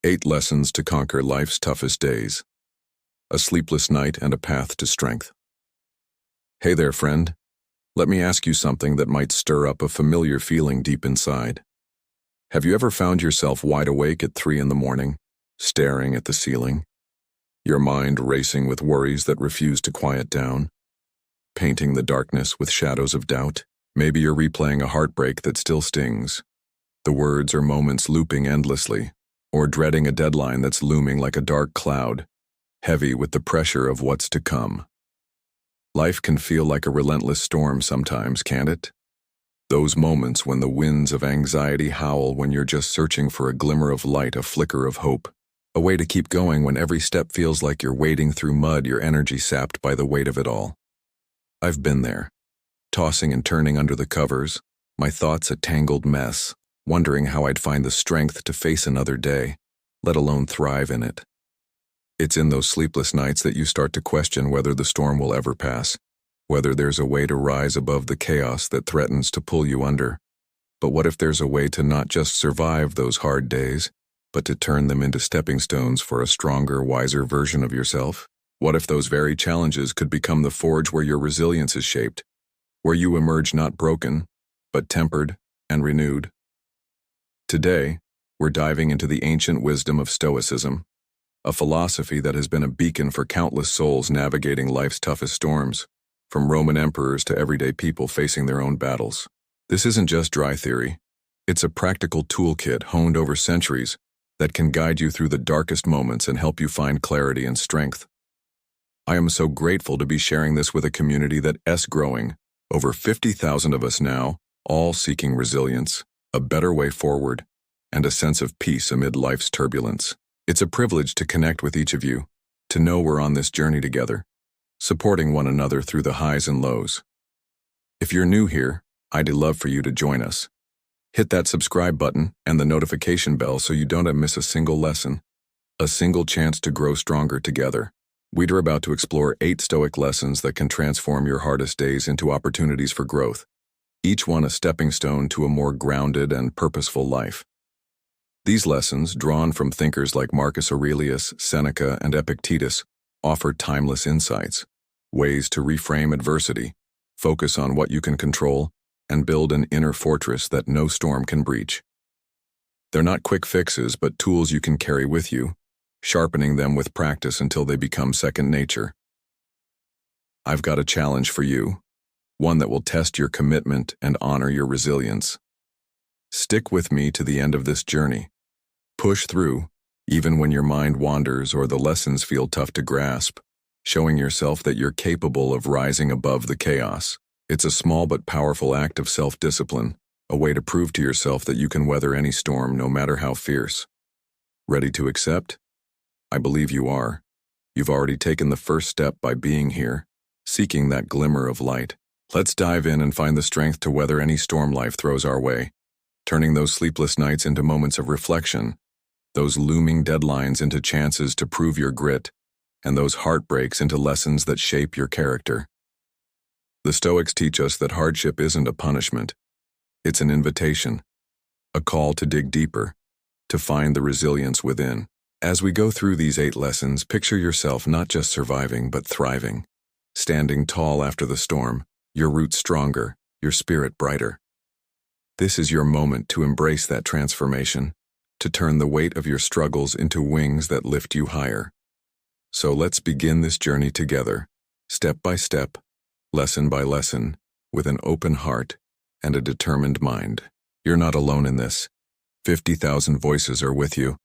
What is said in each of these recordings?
8 Lessons to Conquer Life's Toughest Days. A Sleepless Night and a Path to Strength. Hey there, friend. Let me ask you something that might stir up a familiar feeling deep inside. Have you ever found yourself wide awake at 3 in the morning, staring at the ceiling? Your mind racing with worries that refuse to quiet down? Painting the darkness with shadows of doubt? Maybe you're replaying a heartbreak that still stings. The words or moments looping endlessly, or dreading a deadline that's looming like a dark cloud, heavy with the pressure of what's to come. Life can feel like a relentless storm sometimes, can't it? Those moments when the winds of anxiety howl when you're just searching for a glimmer of light, a flicker of hope, a way to keep going when every step feels like you're wading through mud, your energy sapped by the weight of it all. I've been there, tossing and turning under the covers, my thoughts a tangled mess, wondering how I'd find the strength to face another day, let alone thrive in it. It's in those sleepless nights that you start to question whether the storm will ever pass, whether there's a way to rise above the chaos that threatens to pull you under. But what if there's a way to not just survive those hard days, but to turn them into stepping stones for a stronger, wiser version of yourself? What if those very challenges could become the forge where your resilience is shaped, where you emerge not broken, but tempered and renewed? Today, we're diving into the ancient wisdom of Stoicism, a philosophy that has been a beacon for countless souls navigating life's toughest storms, from Roman emperors to everyday people facing their own battles. This isn't just dry theory. It's a practical toolkit honed over centuries that can guide you through the darkest moments and help you find clarity and strength. I am so grateful to be sharing this with a community that is growing, over 50,000 of us now, all seeking resilience, a better way forward, and a sense of peace amid life's turbulence. It's a privilege to connect with each of you, to know we're on this journey together, supporting one another through the highs and lows. If you're new here, I'd love for you to join us. Hit that subscribe button and the notification bell so you don't miss a single lesson, a single chance to grow stronger together. We're about to explore 8 Stoic lessons that can transform your hardest days into opportunities for growth, each one a stepping stone to a more grounded and purposeful life. These lessons, drawn from thinkers like Marcus Aurelius, Seneca, and Epictetus, offer timeless insights, ways to reframe adversity, focus on what you can control, and build an inner fortress that no storm can breach. They're not quick fixes, but tools you can carry with you, sharpening them with practice until they become second nature. I've got a challenge for you, one that will test your commitment and honor your resilience. Stick with me to the end of this journey. Push through, even when your mind wanders or the lessons feel tough to grasp, showing yourself that you're capable of rising above the chaos. It's a small but powerful act of self-discipline, a way to prove to yourself that you can weather any storm no matter how fierce. Ready to accept? I believe you are. You've already taken the first step by being here, seeking that glimmer of light. Let's dive in and find the strength to weather any storm life throws our way, turning those sleepless nights into moments of reflection, those looming deadlines into chances to prove your grit, and those heartbreaks into lessons that shape your character. The Stoics teach us that hardship isn't a punishment. It's an invitation, a call to dig deeper, to find the resilience within. As we go through these 8 lessons, picture yourself not just surviving but thriving, standing tall after the storm, your roots stronger, your spirit brighter. This is your moment to embrace that transformation, to turn the weight of your struggles into wings that lift you higher. So let's begin this journey together, step by step, lesson by lesson, with an open heart and a determined mind. You're not alone in this. 50,000 voices are with you,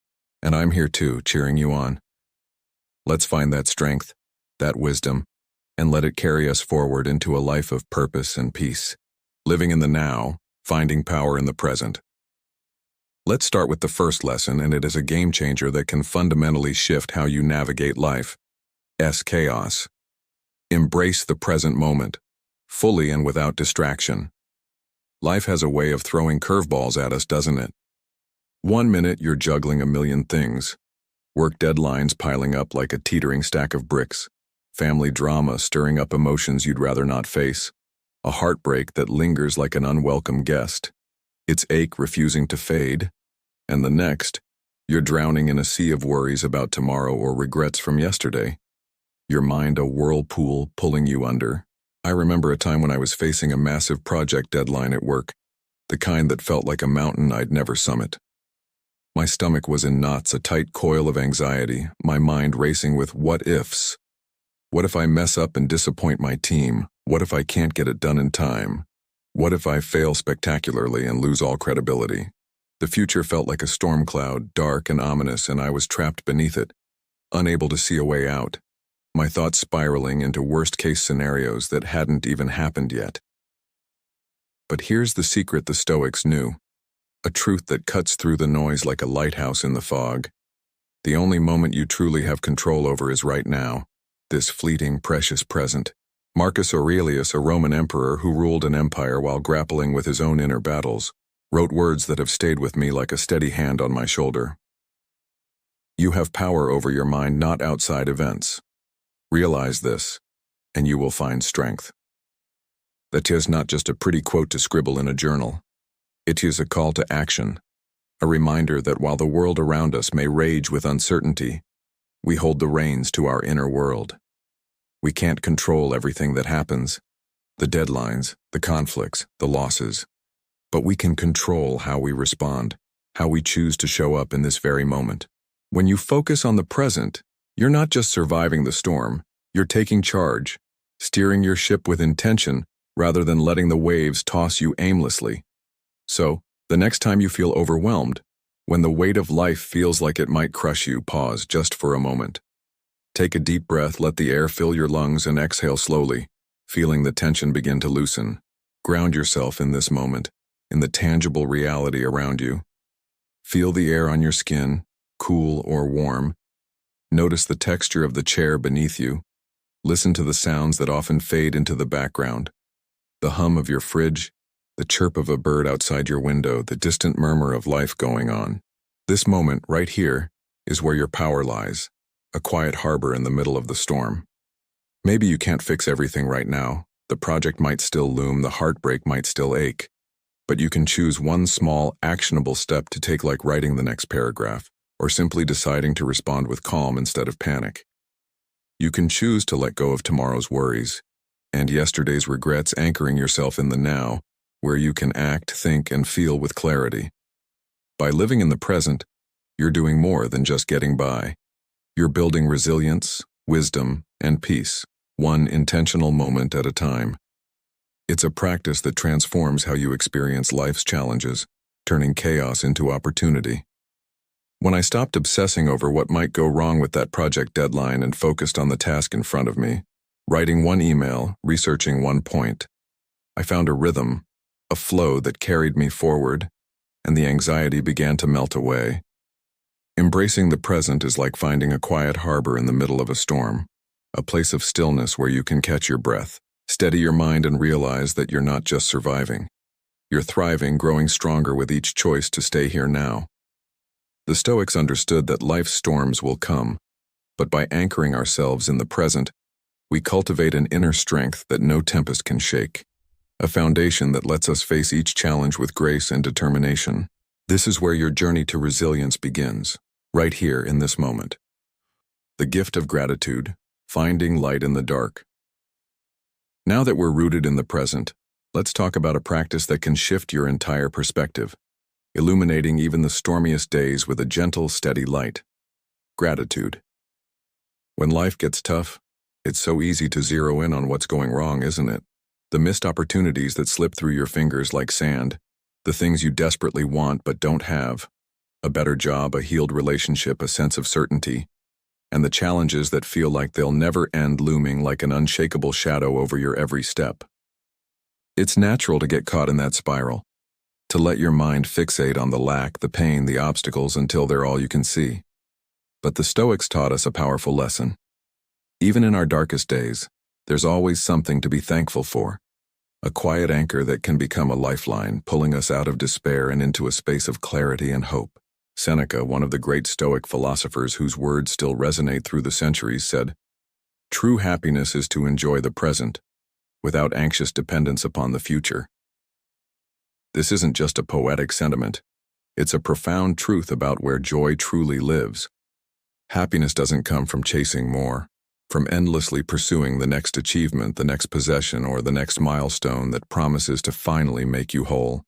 and I'm here too, cheering you on. Let's find that strength, that wisdom, and let it carry us forward into a life of purpose and peace, living in the now, finding power in the present. Let's start with the first lesson, and it is a game changer that can fundamentally shift how you navigate life. Chaos. Embrace the present moment, fully and without distraction. Life has a way of throwing curveballs at us, doesn't it? 1 minute you're juggling a million things, work deadlines piling up like a teetering stack of bricks, family drama stirring up emotions you'd rather not face, a heartbreak that lingers like an unwelcome guest, its ache refusing to fade, and the next, You're drowning in a sea of worries about tomorrow or regrets from yesterday. Your mind a whirlpool pulling you under. I remember a time when I was facing a massive project deadline at work, the kind that felt like a mountain I'd never summit. My stomach was in knots, a tight coil of anxiety, my mind racing with what-ifs. What if I mess up and disappoint my team? What if I can't get it done in time? What if I fail spectacularly and lose all credibility? The future felt like a storm cloud, dark and ominous, and I was trapped beneath it, unable to see a way out, my thoughts spiraling into worst-case scenarios that hadn't even happened yet. But here's the secret the Stoics knew, a truth that cuts through the noise like a lighthouse in the fog. The only moment you truly have control over is right now, this fleeting, precious present. Marcus Aurelius, a Roman emperor who ruled an empire while grappling with his own inner battles, wrote words that have stayed with me like a steady hand on my shoulder. You have power over your mind, not outside events. Realize this, and you will find strength. That is not just a pretty quote to scribble in a journal. It is a call to action, a reminder that while the world around us may rage with uncertainty, we hold the reins to our inner world. We can't control everything that happens, the deadlines, the conflicts, the losses, but we can control how we respond, how we choose to show up in this very moment. When you focus on the present, you're not just surviving the storm, you're taking charge, steering your ship with intention rather than letting the waves toss you aimlessly. So, the next time you feel overwhelmed, when the weight of life feels like it might crush you, pause just for a moment. Take a deep breath, let the air fill your lungs, and exhale slowly, feeling the tension begin to loosen. Ground yourself in this moment, in the tangible reality around you. Feel the air on your skin, cool or warm. Notice the texture of the chair beneath you. Listen to the sounds that often fade into the background. The hum of your fridge, the chirp of a bird outside your window, the distant murmur of life going on. This moment, right here, is where your power lies, a quiet harbor in the middle of the storm. Maybe you can't fix everything right now. The project might still loom, the heartbreak might still ache. But you can choose one small, actionable step to take, like writing the next paragraph, or simply deciding to respond with calm instead of panic. You can choose to let go of tomorrow's worries and yesterday's regrets, anchoring yourself in the now, where you can act, think, and feel with clarity. By living in the present, you're doing more than just getting by. You're building resilience, wisdom, and peace, one intentional moment at a time. It's a practice that transforms how you experience life's challenges, turning chaos into opportunity. When I stopped obsessing over what might go wrong with that project deadline and focused on the task in front of me, writing one email, researching one point, I found a rhythm, a flow that carried me forward, and the anxiety began to melt away. Embracing the present is like finding a quiet harbor in the middle of a storm, a place of stillness where you can catch your breath, steady your mind, and realize that you're not just surviving. You're thriving, growing stronger with each choice to stay here now. The Stoics understood that life's storms will come, but by anchoring ourselves in the present, we cultivate an inner strength that no tempest can shake, a foundation that lets us face each challenge with grace and determination. This is where your journey to resilience begins, right here in this moment. The gift of gratitude, finding light in the dark. Now that we're rooted in the present, let's talk about a practice that can shift your entire perspective, illuminating even the stormiest days with a gentle, steady light. Gratitude. When life gets tough, it's so easy to zero in on what's going wrong, isn't it? The missed opportunities that slip through your fingers like sand, the things you desperately want but don't have, a better job, a healed relationship, a sense of certainty, and the challenges that feel like they'll never end, looming like an unshakable shadow over your every step. It's natural to get caught in that spiral, to let your mind fixate on the lack, the pain, the obstacles until they're all you can see. But the Stoics taught us a powerful lesson. Even in our darkest days, there's always something to be thankful for, a quiet anchor that can become a lifeline, pulling us out of despair and into a space of clarity and hope. Seneca, one of the great Stoic philosophers whose words still resonate through the centuries, said, "True happiness is to enjoy the present, without anxious dependence upon the future." This isn't just a poetic sentiment. It's a profound truth about where joy truly lives. Happiness doesn't come from chasing more, from endlessly pursuing the next achievement, the next possession, or the next milestone that promises to finally make you whole.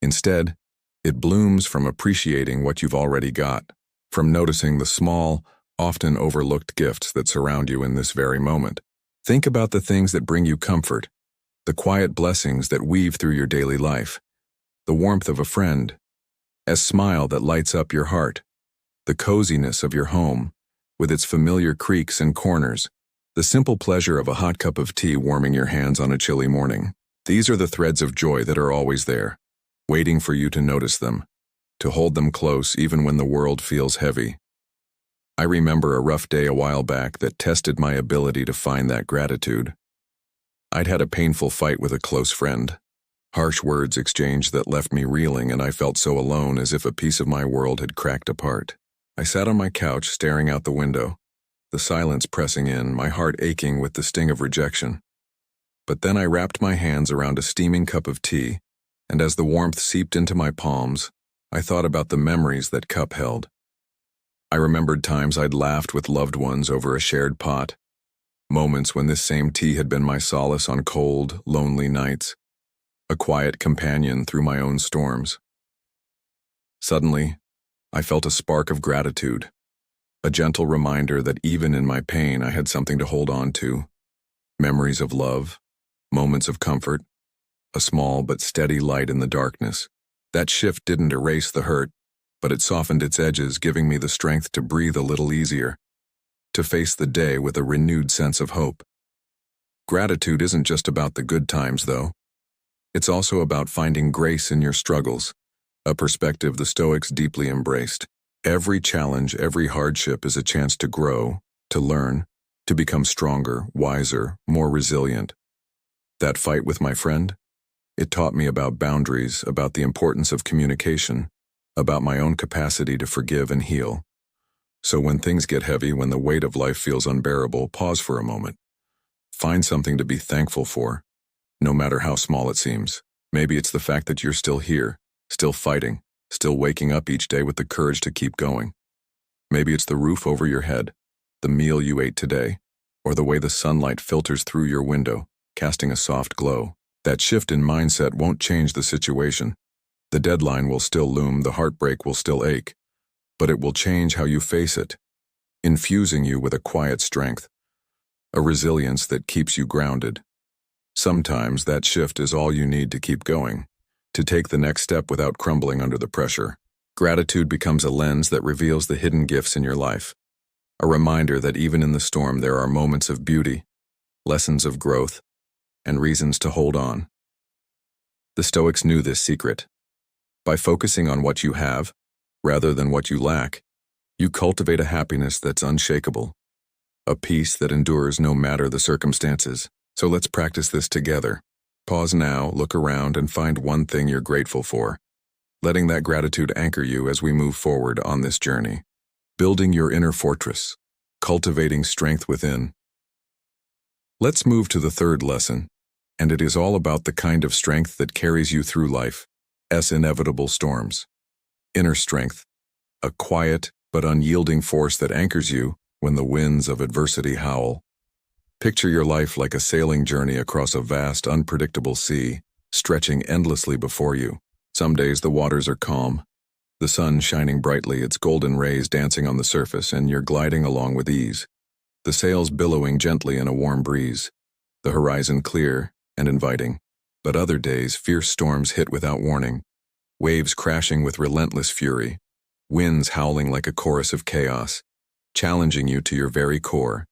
Instead, it blooms from appreciating what you've already got, from noticing the small, often overlooked gifts that surround you in this very moment. Think about the things that bring you comfort, the quiet blessings that weave through your daily life, the warmth of a friend, a smile that lights up your heart, the coziness of your home, with its familiar creaks and corners, the simple pleasure of a hot cup of tea warming your hands on a chilly morning. These are the threads of joy that are always there, waiting for you to notice them, to hold them close even when the world feels heavy. I remember a rough day a while back that tested my ability to find that gratitude. I'd had a painful fight with a close friend, harsh words exchanged that left me reeling, and I felt so alone, as if a piece of my world had cracked apart. I sat on my couch staring out the window, the silence pressing in, my heart aching with the sting of rejection. But then I wrapped my hands around a steaming cup of tea, and as the warmth seeped into my palms, I thought about the memories that cup held. I remembered times I'd laughed with loved ones over a shared pot, moments when this same tea had been my solace on cold, lonely nights, a quiet companion through my own storms. Suddenly, I felt a spark of gratitude, a gentle reminder that even in my pain I had something to hold on to, memories of love, moments of comfort, a small but steady light in the darkness. That shift didn't erase the hurt, but it softened its edges, giving me the strength to breathe a little easier, to face the day with a renewed sense of hope. Gratitude isn't just about the good times, though. It's also about finding grace in your struggles, a perspective the Stoics deeply embraced. Every challenge, every hardship is a chance to grow, to learn, to become stronger, wiser, more resilient. That fight with my friend? It taught me about boundaries, about the importance of communication, about my own capacity to forgive and heal. So when things get heavy, when the weight of life feels unbearable, pause for a moment. Find something to be thankful for, no matter how small it seems. Maybe it's the fact that you're still here, still fighting, still waking up each day with the courage to keep going. Maybe it's the roof over your head, the meal you ate today, or the way the sunlight filters through your window, casting a soft glow. That shift in mindset won't change the situation. The deadline will still loom, the heartbreak will still ache, but it will change how you face it, infusing you with a quiet strength, a resilience that keeps you grounded. Sometimes that shift is all you need to keep going, to take the next step without crumbling under the pressure. Gratitude becomes a lens that reveals the hidden gifts in your life, a reminder that even in the storm there are moments of beauty, lessons of growth, and reasons to hold on. The Stoics knew this secret. By focusing on what you have, rather than what you lack, you cultivate a happiness that's unshakable, a peace that endures no matter the circumstances. So let's practice this together. Pause now, look around, and find one thing you're grateful for, letting that gratitude anchor you as we move forward on this journey. Building your inner fortress, cultivating strength within. Let's move to the third lesson, and it is all about the kind of strength that carries you through life's inevitable storms. Inner strength, a quiet but unyielding force that anchors you when the winds of adversity howl. Picture your life like a sailing journey across a vast, unpredictable sea, stretching endlessly before you. Some days the waters are calm, the sun shining brightly, its golden rays dancing on the surface, and you're gliding along with ease. The sails billowing gently in a warm breeze, the horizon clear and inviting. But other days, fierce storms hit without warning, waves crashing with relentless fury, winds howling like a chorus of chaos, challenging you to your very core,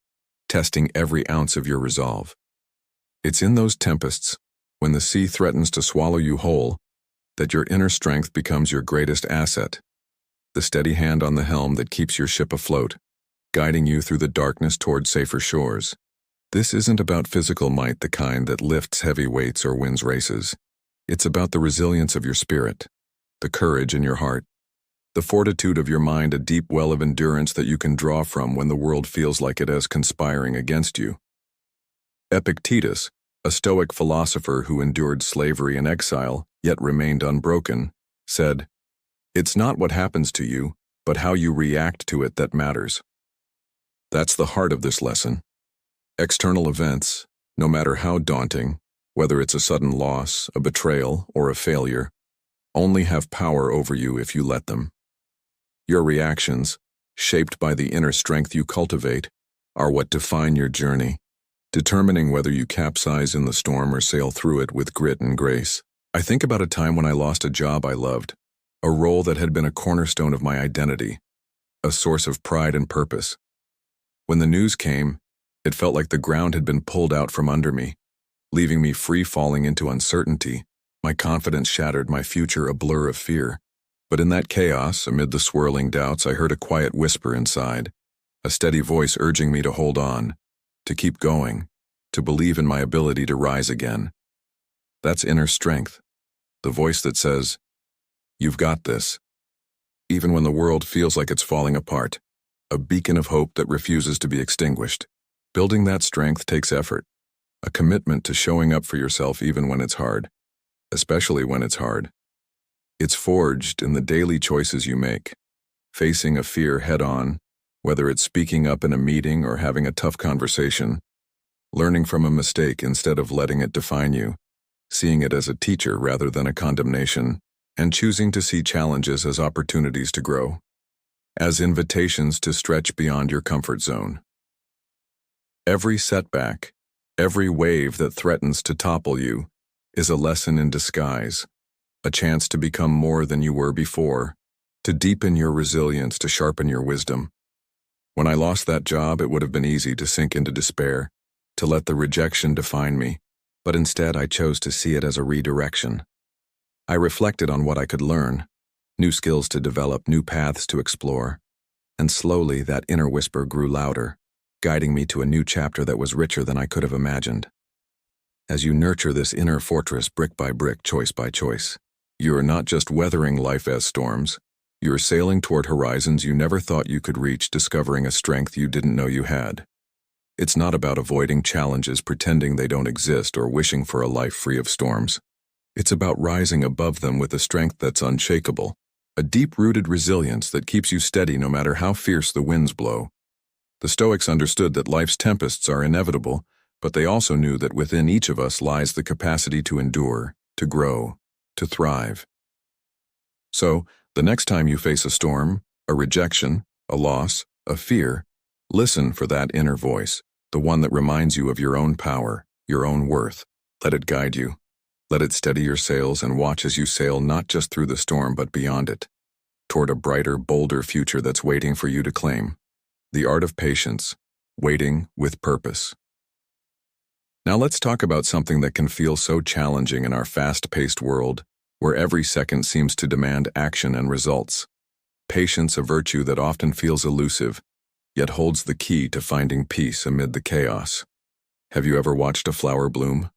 testing every ounce of your resolve. It's in those tempests, when the sea threatens to swallow you whole, that your inner strength becomes your greatest asset, the steady hand on the helm that keeps your ship afloat, guiding you through the darkness toward safer shores. This isn't about physical might, the kind that lifts heavy weights or wins races. It's about the resilience of your spirit, the courage in your heart, the fortitude of your mind, a deep well of endurance that you can draw from when the world feels like it is conspiring against you. Epictetus, a Stoic philosopher who endured slavery and exile, yet remained unbroken, said, It's not what happens to you, but how you react to it that matters. That's the heart of this lesson. External events, no matter how daunting, whether it's a sudden loss, a betrayal, or a failure, only have power over you if you let them. Your reactions, shaped by the inner strength you cultivate, are what define your journey, determining whether you capsize in the storm or sail through it with grit and grace. I think about a time when I lost a job I loved, a role that had been a cornerstone of my identity, a source of pride and purpose. When the news came, it felt like the ground had been pulled out from under me, leaving me free falling into uncertainty, my confidence shattered, my future a blur of fear. But in that chaos, amid the swirling doubts, I heard a quiet whisper inside, a steady voice urging me to hold on, to keep going, to believe in my ability to rise again. That's inner strength, the voice that says, "You've got this." Even when the world feels like it's falling apart, a beacon of hope that refuses to be extinguished. Building that strength takes effort, a commitment to showing up for yourself even when it's hard, especially when it's hard. It's forged in the daily choices you make, facing a fear head-on, whether it's speaking up in a meeting or having a tough conversation, learning from a mistake instead of letting it define you, seeing it as a teacher rather than a condemnation, and choosing to see challenges as opportunities to grow, as invitations to stretch beyond your comfort zone. Every setback, every wave that threatens to topple you, is a lesson in disguise, a chance to become more than you were before, to deepen your resilience, to sharpen your wisdom. When I lost that job, it would have been easy to sink into despair, to let the rejection define me, but instead I chose to see it as a redirection. I reflected on what I could learn, new skills to develop, new paths to explore, and slowly that inner whisper grew louder, guiding me to a new chapter that was richer than I could have imagined. As you nurture this inner fortress brick by brick, choice by choice, you are not just weathering life as storms, you are sailing toward horizons you never thought you could reach, discovering a strength you didn't know you had. It's not about avoiding challenges, pretending they don't exist, or wishing for a life free of storms. It's about rising above them with a strength that's unshakable, a deep-rooted resilience that keeps you steady no matter how fierce the winds blow. The Stoics understood that life's tempests are inevitable, but they also knew that within each of us lies the capacity to endure, to grow, to thrive. So, the next time you face a storm, a rejection, a loss, a fear, listen for that inner voice, the one that reminds you of your own power, your own worth. Let it guide you. Let it steady your sails, and watch as you sail not just through the storm but beyond it, toward a brighter, bolder future that's waiting for you to claim. The art of patience, waiting with purpose. Now let's talk about something that can feel so challenging in our fast-paced world, where every second seems to demand action and results. Patience, a virtue that often feels elusive, yet holds the key to finding peace amid the chaos. Have you ever watched a flower bloom?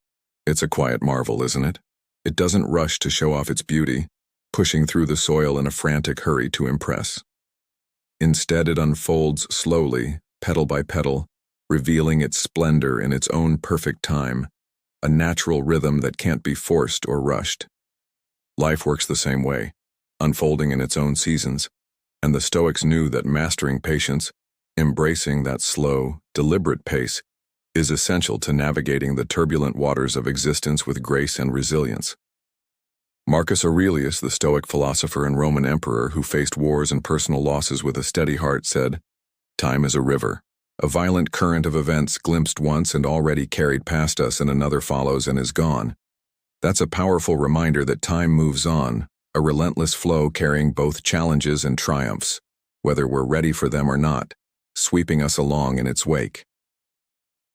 It's a quiet marvel, isn't it? It doesn't rush to show off its beauty, pushing through the soil in a frantic hurry to impress. Instead, it unfolds slowly, petal by petal, revealing its splendor in its own perfect time, a natural rhythm that can't be forced or rushed. Life works the same way, unfolding in its own seasons, and the Stoics knew that mastering patience, embracing that slow, deliberate pace, is essential to navigating the turbulent waters of existence with grace and resilience. Marcus Aurelius, the Stoic philosopher and Roman emperor who faced wars and personal losses with a steady heart, said, "Time is a river, a violent current of events glimpsed once and already carried past us, and another follows and is gone." That's a powerful reminder that time moves on, a relentless flow carrying both challenges and triumphs, whether we're ready for them or not, sweeping us along in its wake.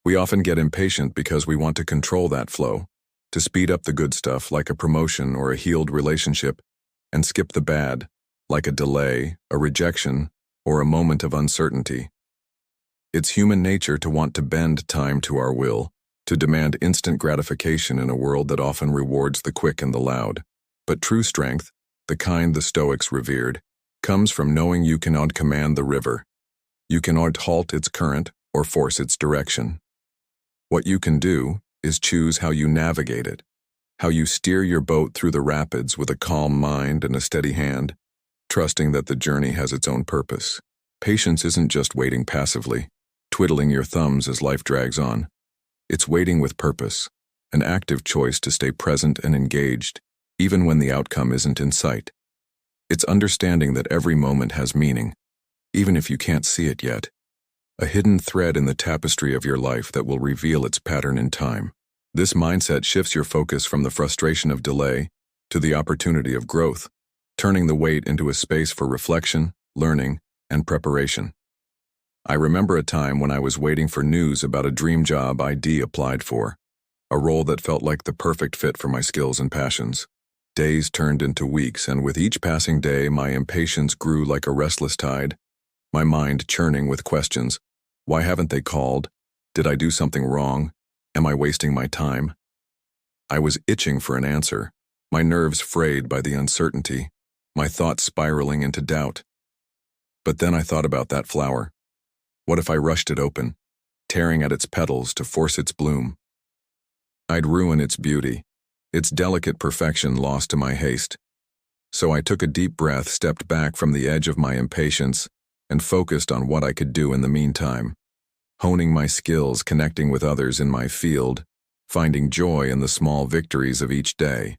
We often get impatient because we want to control that flow, to speed up the good stuff like a promotion or a healed relationship, and skip the bad, like a delay, a rejection, or a moment of uncertainty. It's human nature to want to bend time to our will, to demand instant gratification in a world that often rewards the quick and the loud. But true strength, the kind the Stoics revered, comes from knowing you cannot command the river. You cannot halt its current or force its direction. What you can do is choose how you navigate it, how you steer your boat through the rapids with a calm mind and a steady hand, trusting that the journey has its own purpose. Patience isn't just waiting passively, twiddling your thumbs as life drags on. It's waiting with purpose, an active choice to stay present and engaged, even when the outcome isn't in sight. It's understanding that every moment has meaning, even if you can't see it yet. A hidden thread in the tapestry of your life that will reveal its pattern in time. This mindset shifts your focus from the frustration of delay to the opportunity of growth, turning the wait into a space for reflection, learning, and preparation. I remember a time when I was waiting for news about a dream job I'd applied for, a role that felt like the perfect fit for my skills and passions. Days turned into weeks, and with each passing day, my impatience grew like a restless tide, my mind churning with questions. Why haven't they called? Did I do something wrong? Am I wasting my time? I was itching for an answer, my nerves frayed by the uncertainty, my thoughts spiraling into doubt. But then I thought about that flower. What if I rushed it open, tearing at its petals to force its bloom? I'd ruin its beauty, its delicate perfection lost to my haste. So I took a deep breath, stepped back from the edge of my impatience, and focused on what I could do in the meantime, honing my skills, connecting with others in my field, finding joy in the small victories of each day.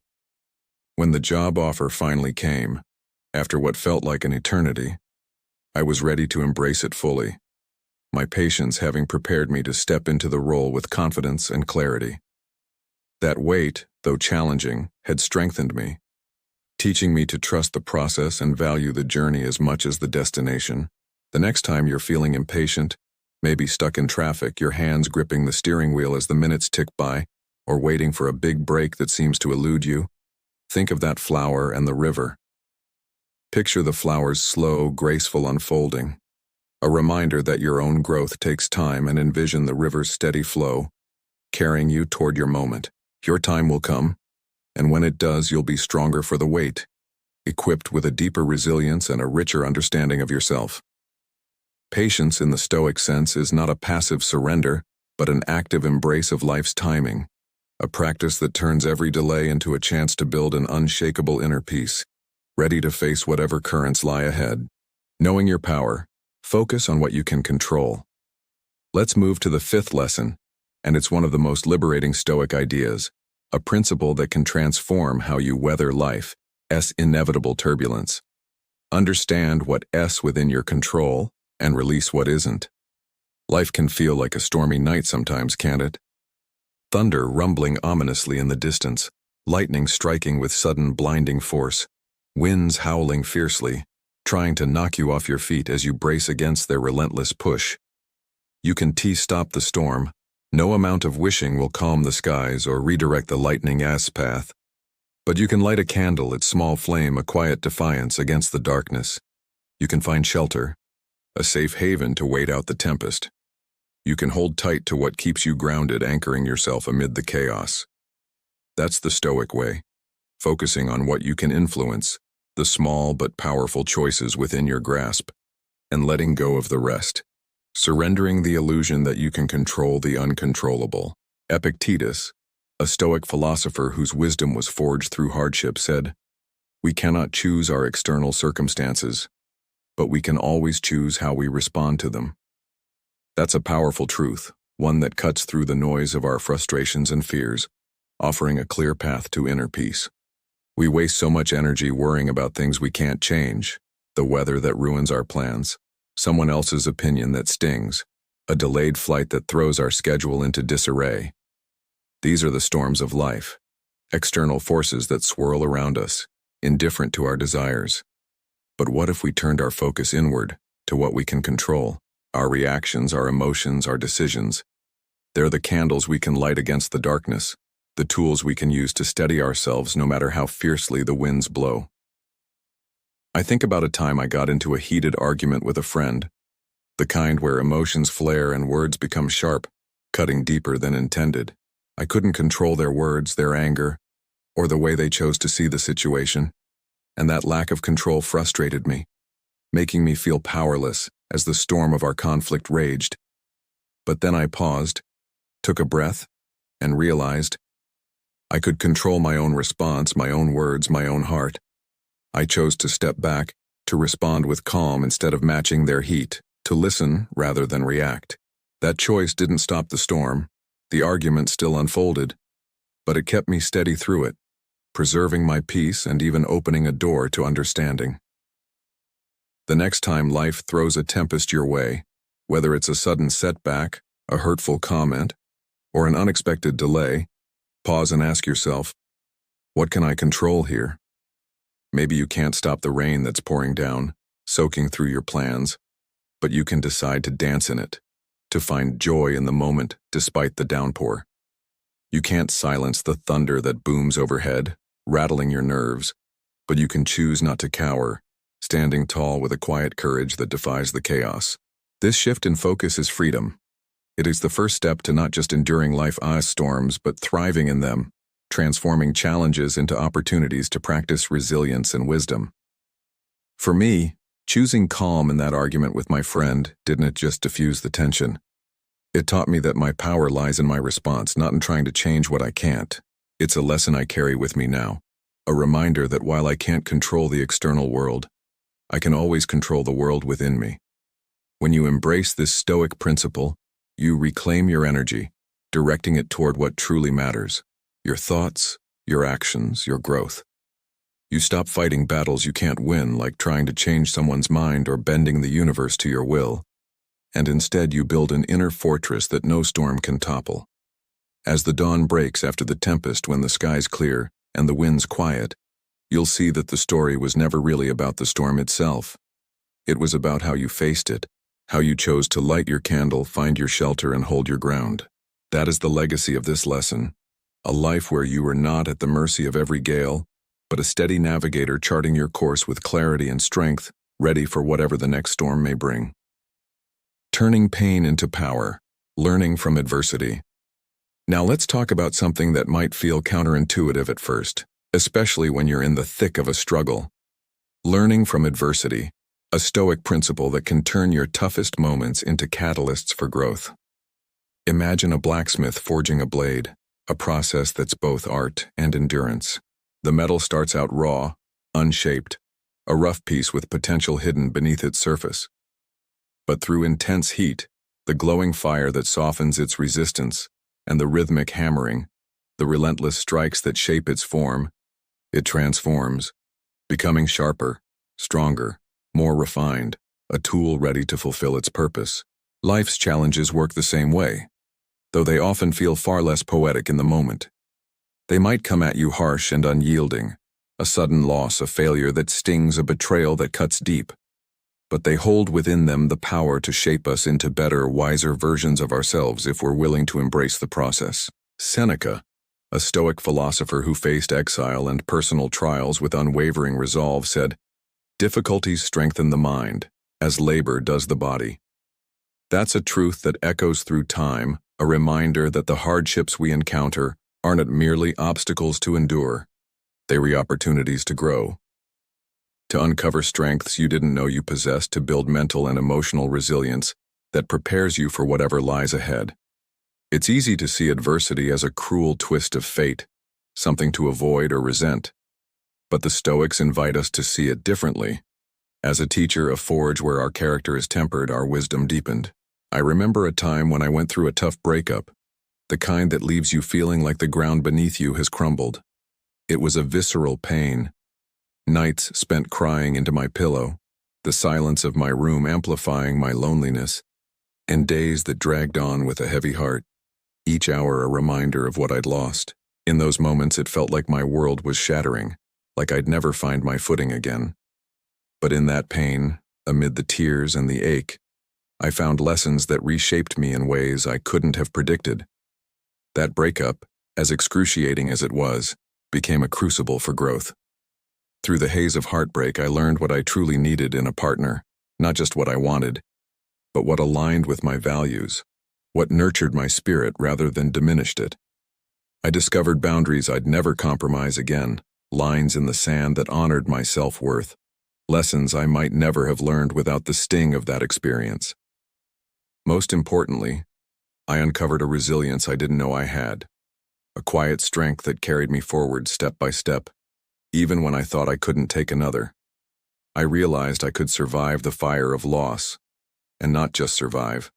When the job offer finally came, after what felt like an eternity, I was ready to embrace it fully, my patience having prepared me to step into the role with confidence and clarity. That wait, though challenging, had strengthened me, teaching me to trust the process and value the journey as much as the destination. The next time you're feeling impatient, maybe stuck in traffic, your hands gripping the steering wheel as the minutes tick by, or waiting for a big break that seems to elude you, think of that flower and the river. Picture the flower's slow, graceful unfolding, a reminder that your own growth takes time, and envision the river's steady flow, carrying you toward your moment. Your time will come, and when it does, you'll be stronger for the wait, equipped with a deeper resilience and a richer understanding of yourself. Patience in the Stoic sense is not a passive surrender, but an active embrace of life's timing, a practice that turns every delay into a chance to build an unshakable inner peace, ready to face whatever currents lie ahead. Knowing your power, focus on what you can control. Let's move to the fifth lesson, and it's one of the most liberating Stoic ideas, a principle that can transform how you weather life's inevitable turbulence. Understand what's within your control and release what isn't. Life can feel like a stormy night sometimes, can't it? Thunder rumbling ominously in the distance, lightning striking with sudden blinding force, winds howling fiercely, trying to knock you off your feet as you brace against their relentless push. You can stop the storm. No amount of wishing will calm the skies or redirect the lightning's path. But you can light a candle, its small flame, a quiet defiance against the darkness. You can find shelter, a safe haven to wait out the tempest. You can hold tight to what keeps you grounded, anchoring yourself amid the chaos. That's the Stoic way, focusing on what you can influence, the small but powerful choices within your grasp, and letting go of the rest, surrendering the illusion that you can control the uncontrollable. Epictetus, a Stoic philosopher whose wisdom was forged through hardship, said, "We cannot choose our external circumstances, but we can always choose how we respond to them." That's a powerful truth, one that cuts through the noise of our frustrations and fears, offering a clear path to inner peace. We waste so much energy worrying about things we can't change, the weather that ruins our plans, someone else's opinion that stings, a delayed flight that throws our schedule into disarray. These are the storms of life, external forces that swirl around us, indifferent to our desires. But what if we turned our focus inward, to what we can control? Our reactions, our emotions, our decisions. They're the candles we can light against the darkness, the tools we can use to steady ourselves no matter how fiercely the winds blow. I think about a time I got into a heated argument with a friend, the kind where emotions flare and words become sharp, cutting deeper than intended. I couldn't control their words, their anger, or the way they chose to see the situation, and that lack of control frustrated me, making me feel powerless as the storm of our conflict raged. But then I paused, took a breath, and realized I could control my own response, my own words, my own heart. I chose to step back, to respond with calm instead of matching their heat, to listen rather than react. That choice didn't stop the storm. The argument still unfolded, but it kept me steady through it, preserving my peace and even opening a door to understanding. The next time life throws a tempest your way, whether it's a sudden setback, a hurtful comment, or an unexpected delay, pause and ask yourself, what can I control here? Maybe you can't stop the rain that's pouring down, soaking through your plans, but you can decide to dance in it, to find joy in the moment despite the downpour. You can't silence the thunder that booms overhead, rattling your nerves, but you can choose not to cower, standing tall with a quiet courage that defies the chaos. This shift in focus is freedom. It is the first step to not just enduring life's storms, but thriving in them, transforming challenges into opportunities to practice resilience and wisdom. For me, choosing calm in that argument with my friend didn't just diffuse the tension. It taught me that my power lies in my response, not in trying to change what I can't. It's a lesson I carry with me now, a reminder that while I can't control the external world, I can always control the world within me. When you embrace this Stoic principle, you reclaim your energy, directing it toward what truly matters, your thoughts, your actions, your growth. You stop fighting battles you can't win, like trying to change someone's mind or bending the universe to your will, and instead you build an inner fortress that no storm can topple. As the dawn breaks after the tempest, when the sky's clear and the wind's quiet, you'll see that the story was never really about the storm itself. It was about how you faced it, how you chose to light your candle, find your shelter, and hold your ground. That is the legacy of this lesson, a life where you are not at the mercy of every gale, but a steady navigator charting your course with clarity and strength, ready for whatever the next storm may bring. Turning pain into power, learning from adversity. Now let's talk about something that might feel counterintuitive at first, especially when you're in the thick of a struggle. Learning from adversity, a Stoic principle that can turn your toughest moments into catalysts for growth. Imagine a blacksmith forging a blade, a process that's both art and endurance. The metal starts out raw, unshaped, a rough piece with potential hidden beneath its surface. But through intense heat, the glowing fire that softens its resistance, and the rhythmic hammering, the relentless strikes that shape its form, it transforms, becoming sharper, stronger, more refined, a tool ready to fulfill its purpose. Life's challenges work the same way, though they often feel far less poetic in the moment. They might come at you harsh and unyielding, a sudden loss, a failure that stings, a betrayal that cuts deep. But they hold within them the power to shape us into better, wiser versions of ourselves if we're willing to embrace the process. Seneca, a Stoic philosopher who faced exile and personal trials with unwavering resolve, said, "Difficulties strengthen the mind, as labor does the body." That's a truth that echoes through time, a reminder that the hardships we encounter aren't merely obstacles to endure. They are opportunities to grow, to uncover strengths you didn't know you possessed, to build mental and emotional resilience that prepares you for whatever lies ahead. It's easy to see adversity as a cruel twist of fate, something to avoid or resent. But the Stoics invite us to see it differently. As a teacher, a forge where our character is tempered, our wisdom deepened. I remember a time when I went through a tough breakup, the kind that leaves you feeling like the ground beneath you has crumbled. It was a visceral pain. Nights spent crying into my pillow, the silence of my room amplifying my loneliness, and days that dragged on with a heavy heart, each hour a reminder of what I'd lost. In those moments, it felt like my world was shattering, like I'd never find my footing again. But in that pain, amid the tears and the ache, I found lessons that reshaped me in ways I couldn't have predicted. That breakup, as excruciating as it was, became a crucible for growth. Through the haze of heartbreak, I learned what I truly needed in a partner, not just what I wanted, but what aligned with my values, what nurtured my spirit rather than diminished it. I discovered boundaries I'd never compromise again, lines in the sand that honored my self-worth, lessons I might never have learned without the sting of that experience. Most importantly, I uncovered a resilience I didn't know I had, a quiet strength that carried me forward step by step, even when I thought I couldn't take another. I realized I could survive the fire of loss, and not just survive,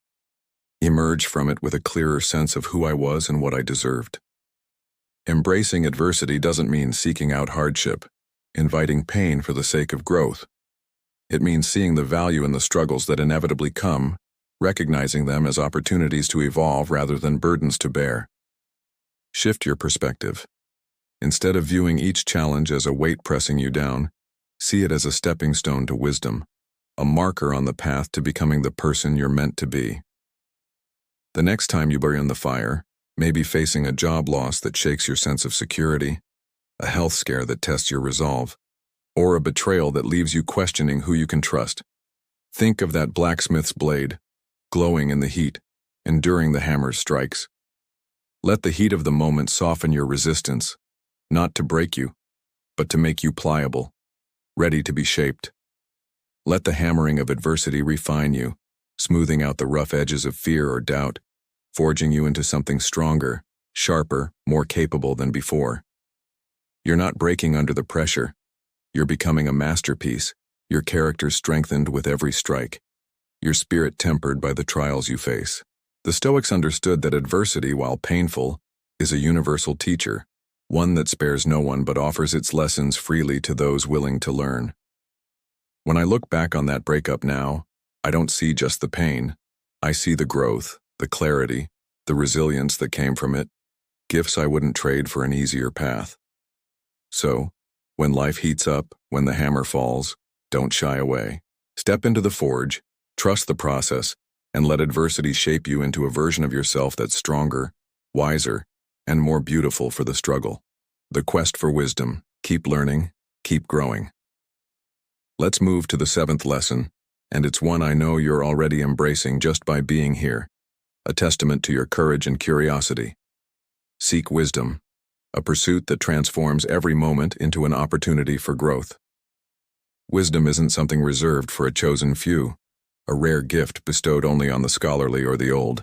emerge from it with a clearer sense of who I was and what I deserved. Embracing adversity doesn't mean seeking out hardship, inviting pain for the sake of growth. It means seeing the value in the struggles that inevitably come, recognizing them as opportunities to evolve rather than burdens to bear. Shift your perspective. Instead of viewing each challenge as a weight pressing you down, see it as a stepping stone to wisdom, a marker on the path to becoming the person you're meant to be. The next time you are in the fire, maybe facing a job loss that shakes your sense of security, a health scare that tests your resolve, or a betrayal that leaves you questioning who you can trust. Think of that blacksmith's blade, glowing in the heat, enduring the hammer's strikes. Let the heat of the moment soften your resistance, not to break you, but to make you pliable, ready to be shaped. Let the hammering of adversity refine you, smoothing out the rough edges of fear or doubt, forging you into something stronger, sharper, more capable than before. You're not breaking under the pressure. You're becoming a masterpiece, your character strengthened with every strike, your spirit tempered by the trials you face. The Stoics understood that adversity, while painful, is a universal teacher, one that spares no one but offers its lessons freely to those willing to learn. When I look back on that breakup now, I don't see just the pain. I see the growth, the clarity, the resilience that came from it, gifts I wouldn't trade for an easier path. So, when life heats up, when the hammer falls, don't shy away. Step into the forge, trust the process, and let adversity shape you into a version of yourself that's stronger, wiser, and more beautiful for the struggle. The quest for wisdom. Keep learning, keep growing. Let's move to the 7th lesson, and it's one I know you're already embracing just by being here, a testament to your courage and curiosity. Seek wisdom, a pursuit that transforms every moment into an opportunity for growth. Wisdom isn't something reserved for a chosen few, a rare gift bestowed only on the scholarly or the old.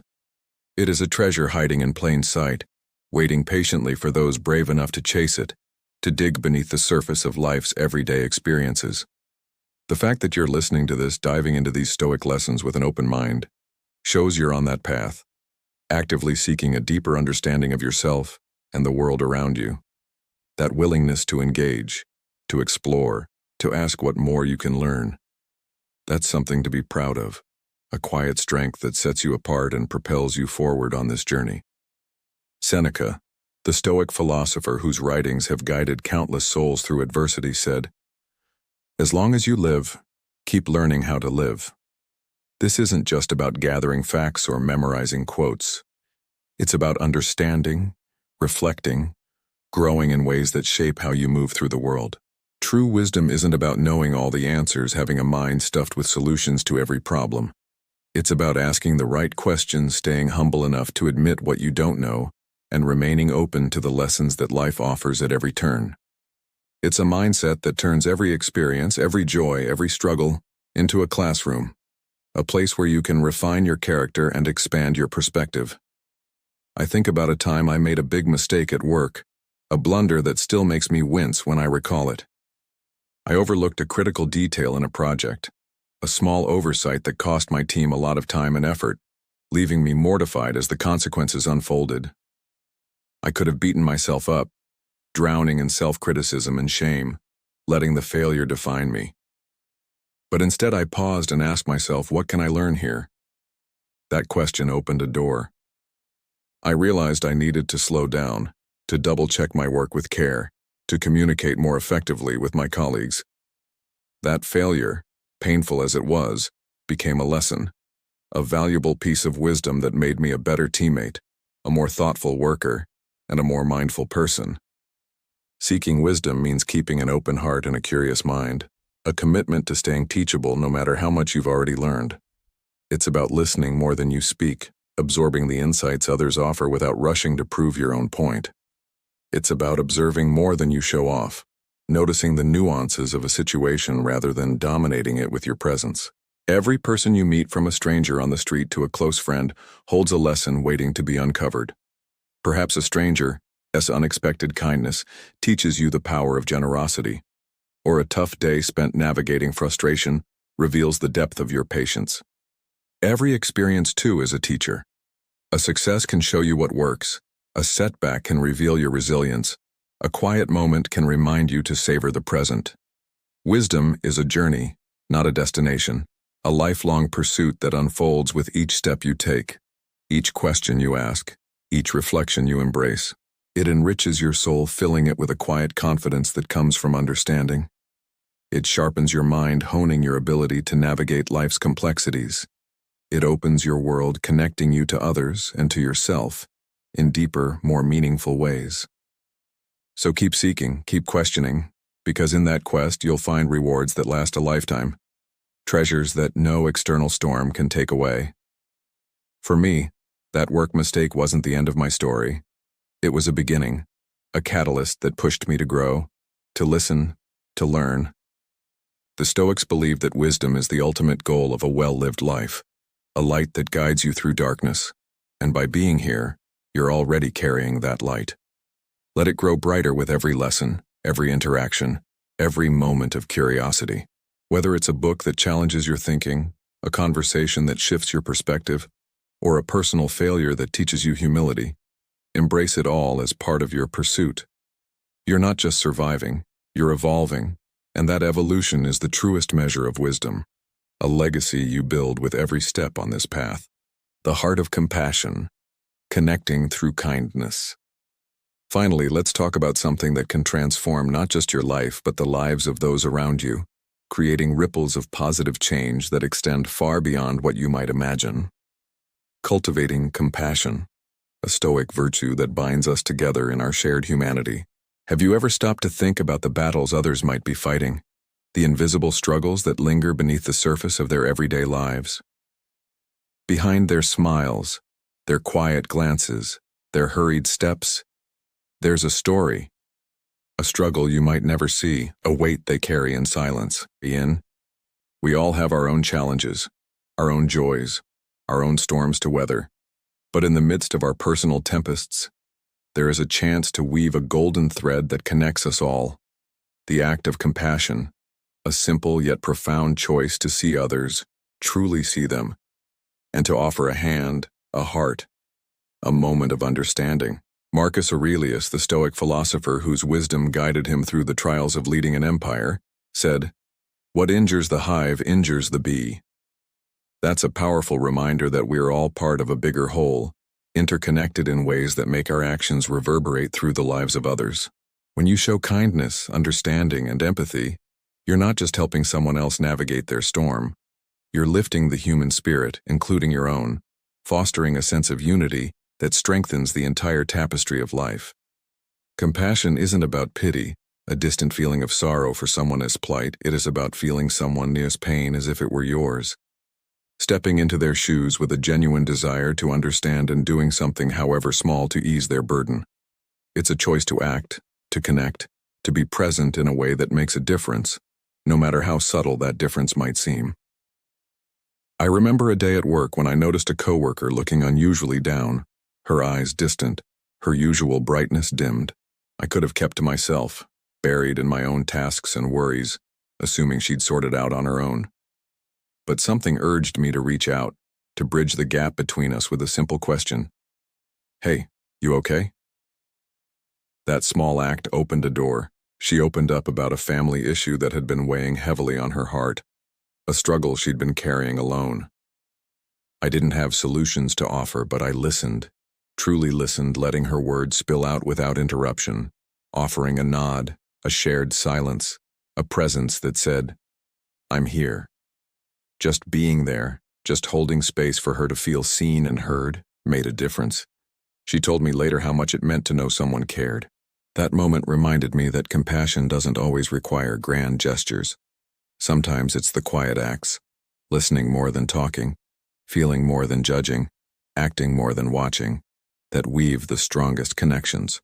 It is a treasure hiding in plain sight, waiting patiently for those brave enough to chase it, to dig beneath the surface of life's everyday experiences. The fact that you're listening to this, diving into these Stoic lessons with an open mind, shows you're on that path, actively seeking a deeper understanding of yourself and the world around you. That willingness to engage, to explore, to ask what more you can learn. That's something to be proud of, a quiet strength that sets you apart and propels you forward on this journey. Seneca, the Stoic philosopher whose writings have guided countless souls through adversity, said, "As long as you live, keep learning how to live." This isn't just about gathering facts or memorizing quotes. It's about understanding, reflecting, growing in ways that shape how you move through the world. True wisdom isn't about knowing all the answers, having a mind stuffed with solutions to every problem. It's about asking the right questions, staying humble enough to admit what you don't know, and remaining open to the lessons that life offers at every turn. It's a mindset that turns every experience, every joy, every struggle into a classroom, a place where you can refine your character and expand your perspective. I think about a time I made a big mistake at work, a blunder that still makes me wince when I recall it. I overlooked a critical detail in a project, a small oversight that cost my team a lot of time and effort, leaving me mortified as the consequences unfolded. I could have beaten myself up, drowning in self-criticism and shame, letting the failure define me. But instead I paused and asked myself, what can I learn here? That question opened a door. I realized I needed to slow down, to double-check my work with care, to communicate more effectively with my colleagues. That failure, painful as it was, became a lesson, a valuable piece of wisdom that made me a better teammate, a more thoughtful worker, and a more mindful person. Seeking wisdom means keeping an open heart and a curious mind, a commitment to staying teachable no matter how much you've already learned. It's about listening more than you speak, absorbing the insights others offer without rushing to prove your own point. It's about observing more than you show off, noticing the nuances of a situation rather than dominating it with your presence. Every person you meet, from a stranger on the street to a close friend, holds a lesson waiting to be uncovered. Perhaps a stranger's unexpected kindness teaches you the power of generosity, or a tough day spent navigating frustration reveals the depth of your patience. Every experience, too, is a teacher. A success can show you what works. A setback can reveal your resilience. A quiet moment can remind you to savor the present. Wisdom is a journey, not a destination, a lifelong pursuit that unfolds with each step you take, each question you ask, each reflection you embrace. It enriches your soul, filling it with a quiet confidence that comes from understanding. It sharpens your mind, honing your ability to navigate life's complexities. It opens your world, connecting you to others and to yourself in deeper, more meaningful ways. So keep seeking, keep questioning, because in that quest you'll find rewards that last a lifetime, treasures that no external storm can take away. For me, that work mistake wasn't the end of my story. It was a beginning, a catalyst that pushed me to grow, to listen, to learn. The Stoics believed that wisdom is the ultimate goal of a well-lived life, a light that guides you through darkness, and by being here, you're already carrying that light. Let it grow brighter with every lesson, every interaction, every moment of curiosity. Whether it's a book that challenges your thinking, a conversation that shifts your perspective, or a personal failure that teaches you humility, embrace it all as part of your pursuit. You're not just surviving, you're evolving, and that evolution is the truest measure of wisdom, a legacy you build with every step on this path. The heart of compassion, connecting through kindness. Finally, let's talk about something that can transform not just your life but the lives of those around you, creating ripples of positive change that extend far beyond what you might imagine. Cultivating compassion, a Stoic virtue that binds us together in our shared humanity. Have you ever stopped to think about the battles others might be fighting, the invisible struggles that linger beneath the surface of their everyday lives? Behind their smiles, their quiet glances, their hurried steps, there's a story, a struggle you might never see, a weight they carry in silence. We all have our own challenges, our own joys, our own storms to weather. But in the midst of our personal tempests, there is a chance to weave a golden thread that connects us all. The act of compassion, a simple yet profound choice to see others, truly see them, and to offer a hand, a heart, a moment of understanding. Marcus Aurelius, the Stoic philosopher whose wisdom guided him through the trials of leading an empire, said, "What injures the hive injures the bee." That's a powerful reminder that we're all part of a bigger whole, interconnected in ways that make our actions reverberate through the lives of others. When you show kindness, understanding, and empathy, you're not just helping someone else navigate their storm. You're lifting the human spirit, including your own, fostering a sense of unity that strengthens the entire tapestry of life. Compassion isn't about pity, a distant feeling of sorrow for someone else's plight. It is about feeling someone else's pain as if it were yours. Stepping into their shoes with a genuine desire to understand and doing something, however small, to ease their burden. It's a choice to act, to connect, to be present in a way that makes a difference, no matter how subtle that difference might seem. I remember a day at work when I noticed a coworker looking unusually down, her eyes distant, her usual brightness dimmed. I could have kept to myself, buried in my own tasks and worries, assuming she'd sort it out on her own. But something urged me to reach out, to bridge the gap between us with a simple question. "Hey, you okay?" That small act opened a door. She opened up about a family issue that had been weighing heavily on her heart, a struggle she'd been carrying alone. I didn't have solutions to offer, but I listened, truly listened, letting her words spill out without interruption, offering a nod, a shared silence, a presence that said, "I'm here." Just being there, just holding space for her to feel seen and heard, made a difference. She told me later how much it meant to know someone cared. That moment reminded me that compassion doesn't always require grand gestures. Sometimes it's the quiet acts, listening more than talking, feeling more than judging, acting more than watching, that weave the strongest connections.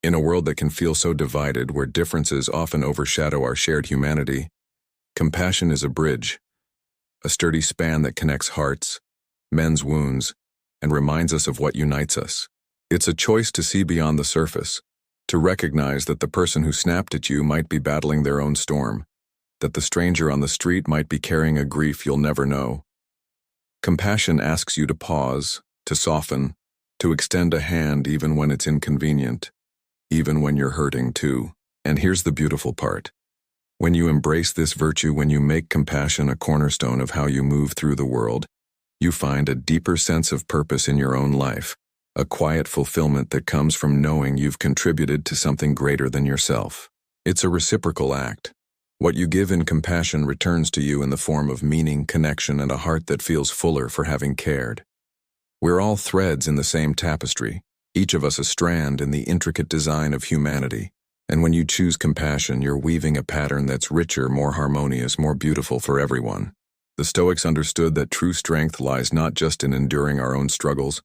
In a world that can feel so divided, where differences often overshadow our shared humanity, compassion is a bridge, a sturdy span that connects hearts, mends wounds, and reminds us of what unites us. It's a choice to see beyond the surface, To recognize that the person who snapped at you might be battling their own storm, that the stranger on the street might be carrying a grief you'll never know. Compassion asks you to pause, to soften, to extend a hand even when it's inconvenient, even when you're hurting too. And here's the beautiful part. When you embrace this virtue, when you make compassion a cornerstone of how you move through the world, you find a deeper sense of purpose in your own life, a quiet fulfillment that comes from knowing you've contributed to something greater than yourself. It's a reciprocal act. What you give in compassion returns to you in the form of meaning, connection, and a heart that feels fuller for having cared. We're all threads in the same tapestry, each of us a strand in the intricate design of humanity. And when you choose compassion, you're weaving a pattern that's richer, more harmonious, more beautiful for everyone. The Stoics understood that true strength lies not just in enduring our own struggles,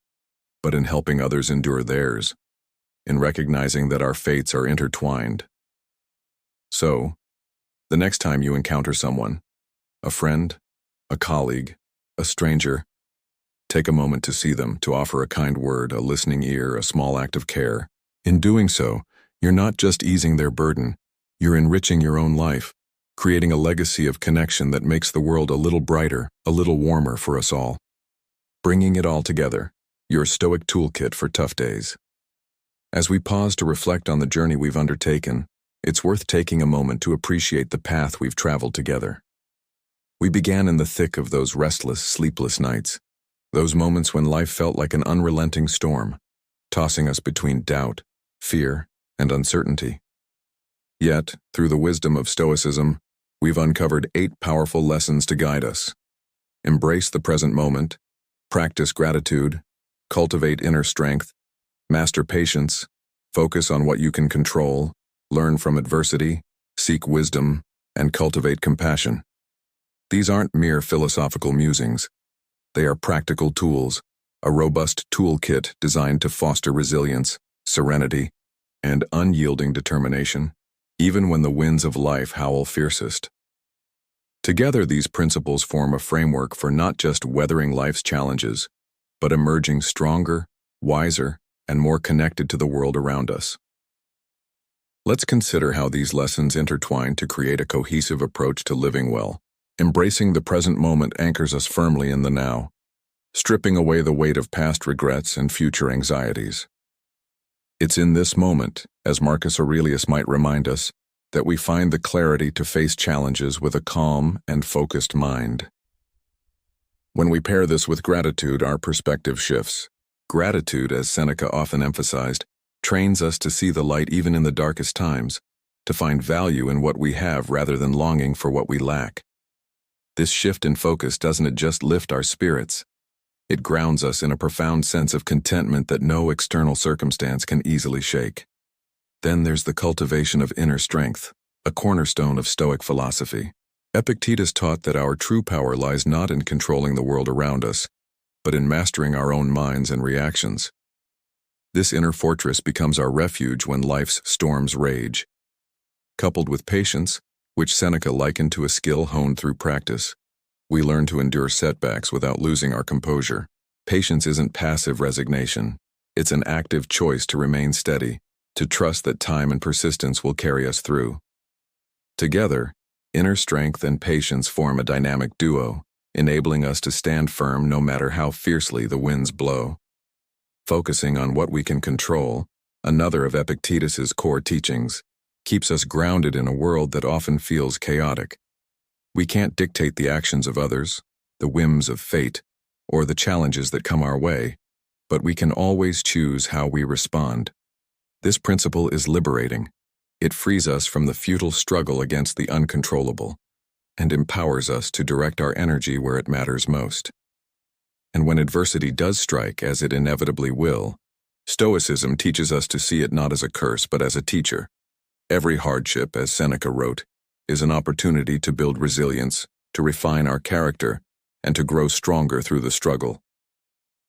but in helping others endure theirs, in recognizing that our fates are intertwined. So, the next time you encounter someone, a friend, a colleague, a stranger, take a moment to see them, to offer a kind word, a listening ear, a small act of care. In doing so, you're not just easing their burden, you're enriching your own life, creating a legacy of connection that makes the world a little brighter, a little warmer for us all. Bringing it all together, your Stoic toolkit for tough days. As we pause to reflect on the journey we've undertaken, it's worth taking a moment to appreciate the path we've traveled together. We began in the thick of those restless, sleepless nights, those moments when life felt like an unrelenting storm, tossing us between doubt, fear, and uncertainty. Yet, through the wisdom of Stoicism, we've uncovered 8 powerful lessons to guide us. Embrace the present moment, practice gratitude, cultivate inner strength, master patience, focus on what you can control, learn from adversity, seek wisdom, and cultivate compassion. These aren't mere philosophical musings. They are practical tools, a robust toolkit designed to foster resilience, serenity, and unyielding determination, even when the winds of life howl fiercest. Together, these principles form a framework for not just weathering life's challenges, but emerging stronger, wiser, and more connected to the world around us. Let's consider how these lessons intertwine to create a cohesive approach to living well. Embracing the present moment anchors us firmly in the now, stripping away the weight of past regrets and future anxieties. It's in this moment, as Marcus Aurelius might remind us, that we find the clarity to face challenges with a calm and focused mind. When we pair this with gratitude, our perspective shifts. Gratitude, as Seneca often emphasized, trains us to see the light even in the darkest times, to find value in what we have rather than longing for what we lack. This shift in focus doesn't just lift our spirits. It grounds us in a profound sense of contentment that no external circumstance can easily shake. Then there's the cultivation of inner strength, a cornerstone of Stoic philosophy. Epictetus taught that our true power lies not in controlling the world around us, but in mastering our own minds and reactions. This inner fortress becomes our refuge when life's storms rage. Coupled with patience, which Seneca likened to a skill honed through practice, we learn to endure setbacks without losing our composure. Patience isn't passive resignation. It's an active choice to remain steady, to trust that time and persistence will carry us through. Together, inner strength and patience form a dynamic duo, enabling us to stand firm no matter how fiercely the winds blow. Focusing on what we can control, another of Epictetus's core teachings, keeps us grounded in a world that often feels chaotic. We can't dictate the actions of others, the whims of fate, or the challenges that come our way, but we can always choose how we respond. This principle is liberating. It frees us from the futile struggle against the uncontrollable, and empowers us to direct our energy where it matters most. And when adversity does strike, as it inevitably will, Stoicism teaches us to see it not as a curse but as a teacher. Every hardship, as Seneca wrote, is an opportunity to build resilience, to refine our character, and to grow stronger through the struggle.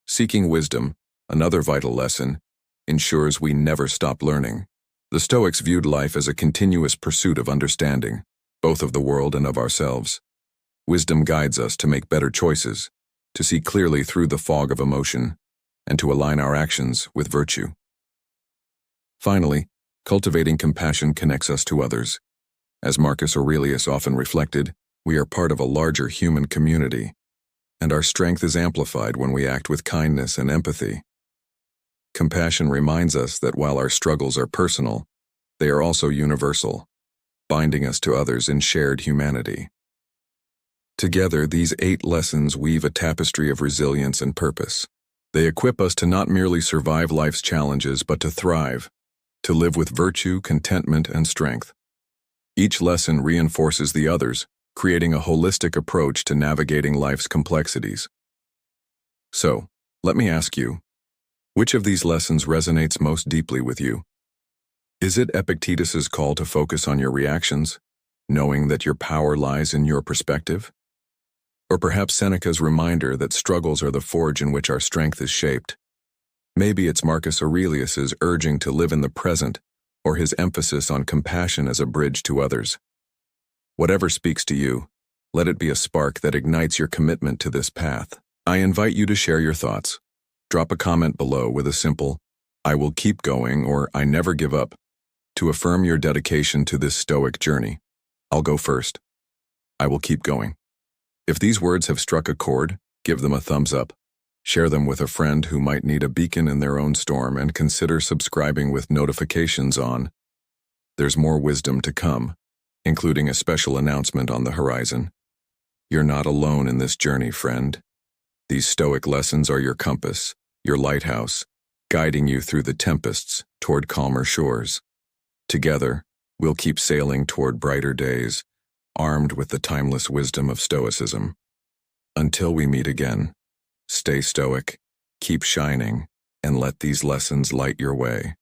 Seeking wisdom, another vital lesson, ensures we never stop learning. The Stoics viewed life as a continuous pursuit of understanding, both of the world and of ourselves. Wisdom guides us to make better choices, to see clearly through the fog of emotion, and to align our actions with virtue. Finally, Cultivating compassion connects us to others. As Marcus Aurelius often reflected, we are part of a larger human community, and our strength is amplified when we act with kindness and empathy. Compassion reminds us that while our struggles are personal, they are also universal, binding us to others in shared humanity. Together, these 8 lessons weave a tapestry of resilience and purpose. They equip us to not merely survive life's challenges, but to thrive, to live with virtue, contentment, and strength. Each lesson reinforces the others, creating a holistic approach to navigating life's complexities. So, let me ask you, which of these lessons resonates most deeply with you? Is it Epictetus's call to focus on your reactions, knowing that your power lies in your perspective? Or perhaps Seneca's reminder that struggles are the forge in which our strength is shaped? Maybe it's Marcus Aurelius's urging to live in the present, or his emphasis on compassion as a bridge to others. Whatever speaks to you, let it be a spark that ignites your commitment to this path. I invite you to share your thoughts. Drop a comment below with a simple, "I will keep going," or "I never give up," to affirm your dedication to this Stoic journey. I'll go first. I will keep going. If these words have struck a chord, give them a thumbs up. Share them with a friend who might need a beacon in their own storm, and consider subscribing with notifications on. There's more wisdom to come, including a special announcement on the horizon. You're not alone in this journey, friend. These Stoic lessons are your compass, your lighthouse, guiding you through the tempests toward calmer shores. Together, we'll keep sailing toward brighter days, armed with the timeless wisdom of Stoicism. Until we meet again, stay stoic, keep shining, and let these lessons light your way.